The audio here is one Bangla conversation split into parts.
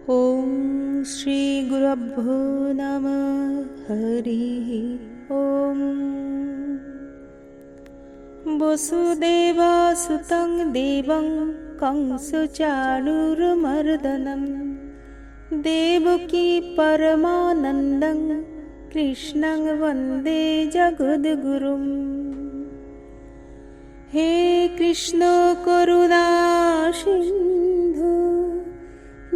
ॐ श्री गुरुभ्यो नमः। हरिः ॐ। वसुदेवसुतं देवं कंसचाणूरमर्दनं देवकी परमानन्दं कृष्णं वन्दे जगद्गुरुम्। हे कृष्ण करुणा सिन्धु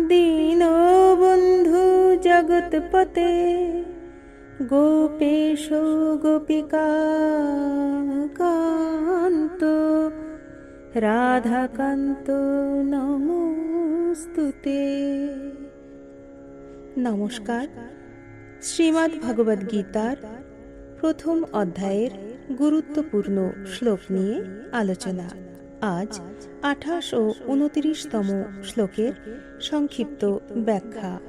दीनबन्धु जगत्पते गोपेश गोपिका कान्त राधाकान्त नमोस्तुते। नमस्कार। শ্রীমদ্ ভগবদ গীতার প্রথম অধ্যায়ের গুরুত্বপূর্ণ শ্লোক নিয়ে আলোচনা। আজ 28 ও 29তম শ্লোকের সংক্ষিপ্ত ব্যাখ্যা।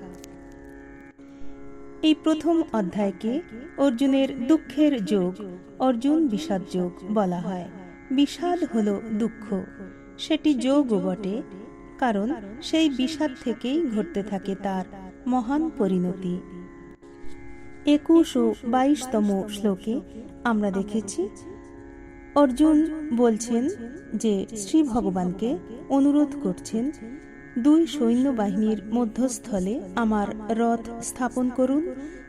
এই প্রথম অধ্যায়কে অর্জুনের দুঃখের যোগ, অর্জুন বিষাদ যোগ বলা হয়। বিষাদ হল দুঃখ, সেটি যোগও বটে, কারণ সেই বিষাদ থেকেই ঘটতে থাকে তার মহান পরিণতি। 21 ও 22তম শ্লোকে আমরা দেখেছি অর্জুন বলছেন যে শ্রী ভগবানকে অনুরোধ করছেন, দুই সৈন্যবাহিনীর মধ্যস্থলে আমার রথ স্থাপন করুন,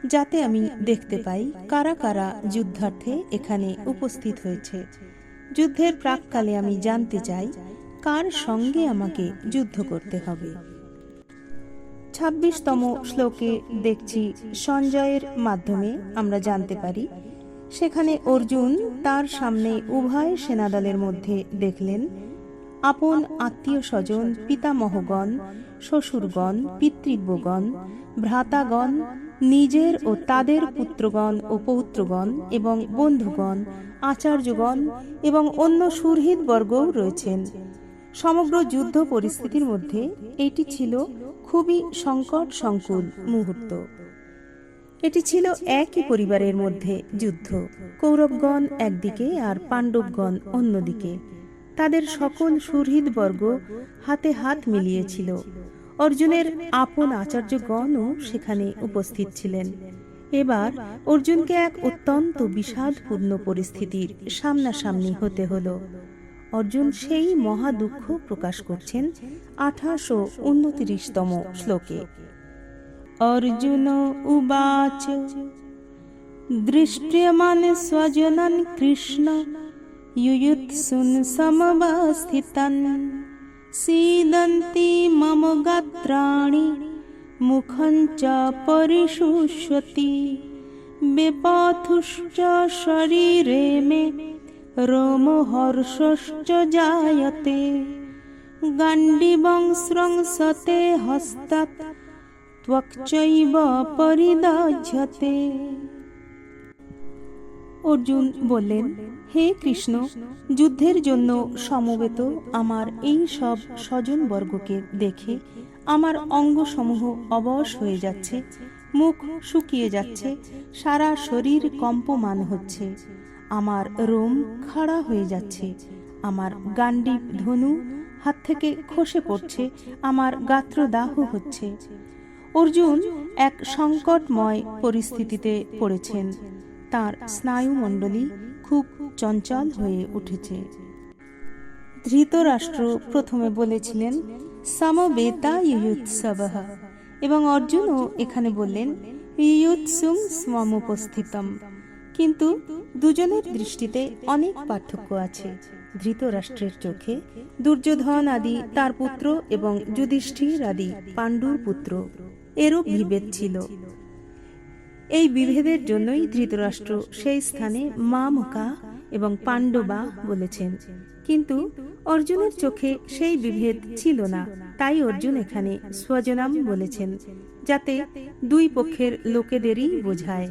যাতে আমি দেখতে পাই কারা কারা যুদ্ধার্থে এখানে উপস্থিত হয়েছে। যুদ্ধের প্রাককালে আমি জানতে চাই কার সঙ্গে আমাকে যুদ্ধ করতে হবে। 26তম শ্লোকে দেখছি সঞ্জয়ের মাধ্যমে আমরা জানতে পারি, সেখানে অর্জুন তার সামনে উভয় সেনাদলের মধ্যে দেখলেন আপন আত্মীয় স্বজন, পিতামহগণ, শ্বশুরগণ, পিতৃব্যগণ, ভ্রাতাগণ, নিজের ও তাদের পুত্রগণ ও পৌত্রগণ এবং বন্ধুগণ, আচার্যগণ এবং অন্য সুহৃদ বর্গও রয়েছেন। সমগ্র যুদ্ধ পরিস্থিতির মধ্যে এটি ছিল খুবই সংকট সংকুল মুহূর্ত। এটি ছিল একই পরিবারের মধ্যে যুদ্ধ, কৌরবগণ একদিকে আর পাণ্ডবগণ অন্যদিকে। তাদের সকল সুহৃদবর্গ হাতে হাত মিলিয়েছিল। অর্জুনের আপন আচার্যগণও সেখানে উপস্থিত ছিলেন। এবার অর্জুনকে এক অত্যন্ত বিষাদপূর্ণ পরিস্থিতির সামনাসামনি হতে হলো। অর্জুন সেই মহা দুঃখ প্রকাশ করছেন 28 ও 29তম শ্লোকে। অর্জুন উবাচ দৃষ্ট্যমান স্বজনন কৃষ্ণ युयुत्सुन् समवस्थितान् सीदन्ति मम गात्राणि मुखं च परिशुष्यति विपथुश्च शरीरे मे रोमहर्षश्च जायते गाण्डीवं स्रंसते हस्तात् त्वक्चैव परिदध्यते। অর্জুন বললেন, হে কৃষ্ণ, যুদ্ধের জন্য সমবেত আমার এই সব স্বজনবর্গকে দেখে আমার অঙ্গসমূহ অবশ হয়ে যাচ্ছে, মুখ শুকিয়ে যাচ্ছে, সারা শরীর কম্পমান হচ্ছে, আমার রোম খাড়া হয়ে যাচ্ছে, আমার গান্ডীব ধনু হাত থেকে খসে পড়ছে, আমার গাত্রদাহ হচ্ছে। অর্জুন এক সংকটময় পরিস্থিতিতে পড়েছেন। তার স্নায়ুমণ্ডলী খুব চঞ্চল হয়ে উঠেছে। ধৃতরাষ্ট্র প্রথমে বলেছিলেন সমবেতা ইয়ুৎসবঃ, এবং অর্জুনও এখানে বললেন ইয়ুৎসুং সমুপস্থিতম। কিন্তু দুজনের দৃষ্টিতে অনেক পার্থক্য আছে। ধৃতরাষ্ট্রের চোখে দুর্যোধন আদি তার পুত্র এবং যুধিষ্ঠির আদি পাণ্ডুর পুত্র, এরূপ বিভেদ ছিল। এই বিভেদের জন্যই ধৃতরাষ্ট্র সেই স্থানে মামকা এবং পাণ্ডবা বলেছেন। কিন্তু অর্জুনের চোখে সেই বিভেদ ছিল না, তাই অর্জুন এখানে স্বজনাম বলেছেন, যাতে দুই পক্ষের লোকেদেরই বোঝায়।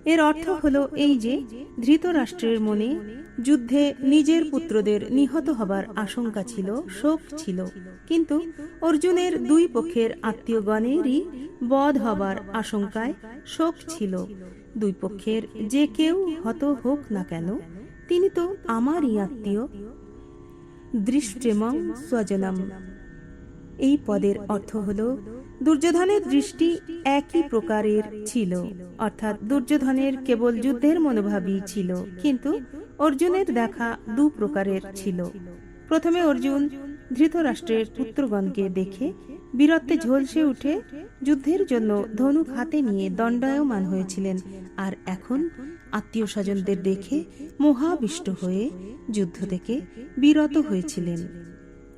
এর অর্থ হলো এই যে ধৃতরাষ্ট্রের মনে যুদ্ধে নিজের পুত্রদের নিহত হবার আশঙ্কা ছিল, শোক ছিল, কিন্তু অর্জুনের দুই পক্ষের আত্মীয়গণেরই বধ হবার আশঙ্কায় শোক ছিল। দুই পক্ষের যে কেউ হত হোক না কেন, তিনি তো আমারই আত্মীয়। দৃষ্ট্যমং স্বজনম, এই পদের অর্থ হল দুর্যোধনের দৃষ্টি একই প্রকারের ছিল, অর্থাৎ দুর্যোধনের কেবল যুদ্ধের মনোভাবই ছিল, কিন্তু অর্জুনের দেখা দু প্রকারের ছিল। প্রথমে অর্জুন ধৃতরাষ্ট্রের পুত্রগণকে দেখে বীরত্বে ঝলসে উঠে যুদ্ধের জন্য ধনুক হাতে নিয়ে দণ্ডায়মান হয়েছিলেন, আর এখন আত্মীয় স্বজনদের দেখে মোহাবিষ্ট হয়ে যুদ্ধ থেকে বিরত হয়েছিলেন।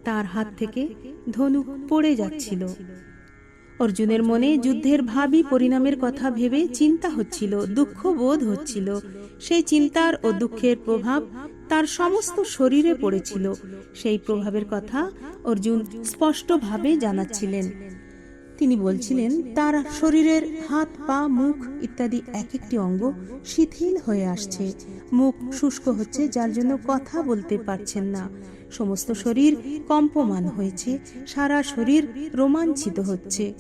তার হাত থেকে ধনুক পড়ে যাচ্ছিল। অর্জুনের মনে যুদ্ধের ভাবী পরিণামের কথা ভেবে চিন্তা হচ্ছিল, দুঃখ বোধ হচ্ছিল। সেই চিন্তার ও দুঃখের প্রভাব তার সমস্ত শরীরে পড়েছিল। সেই প্রভাবের কথা অর্জুন স্পষ্টভাবে জানাচ্ছিলেন। তিনি বলছিলেন তার শরীরের হাত, পা, মুখ ইত্যাদি এক একটি অঙ্গ শিথিল হয়ে আসছে, মুখ শুষ্ক হচ্ছে, যার জন্য কথা বলতে পারছেন না। সমস্ত শরীর কম্পমান হয়েছে, সারা শরীর রোমাঞ্চিত হচ্ছে।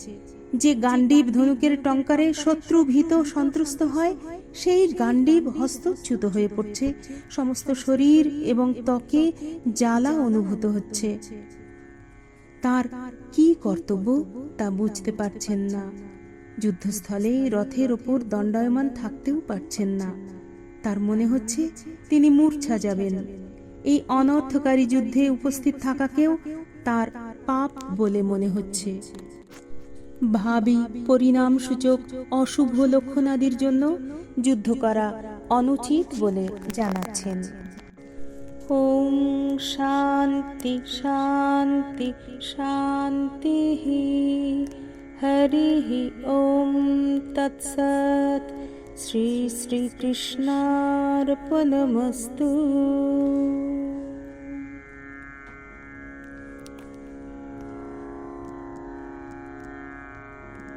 যে গান্ডীব ধনুকের টঙ্কারে শত্রু ভীত সন্ত্রস্ত হয়, সেই গান্ডীব হস্তচ্যুত হয়ে পড়ছে। সমস্ত শরীর এবং ত্বকে জ্বালা অনুভূত হচ্ছে। তার কি কর্তব্য তা বুঝতে পারছেন না। যুদ্ধস্থলে রথের ওপর দণ্ডায়মান থাকতেও পারছেন না। তার মনে হচ্ছে তিনি মূর্ছা যাবেন। এই অনর্থকারী যুদ্ধে উপস্থিত থাকাকেও তার পাপ বলে মনে হচ্ছে। ভাবী পরিণাম সূচক অশুভ লক্ষণাদির জন্য যুদ্ধ করা অনুচিত বলে জানাচ্ছেন। ওম শান্তি শান্তি শান্তি। হরি ওম তৎসৎ। শ্রী শ্রীকৃষ্ণার্পণমস্তু।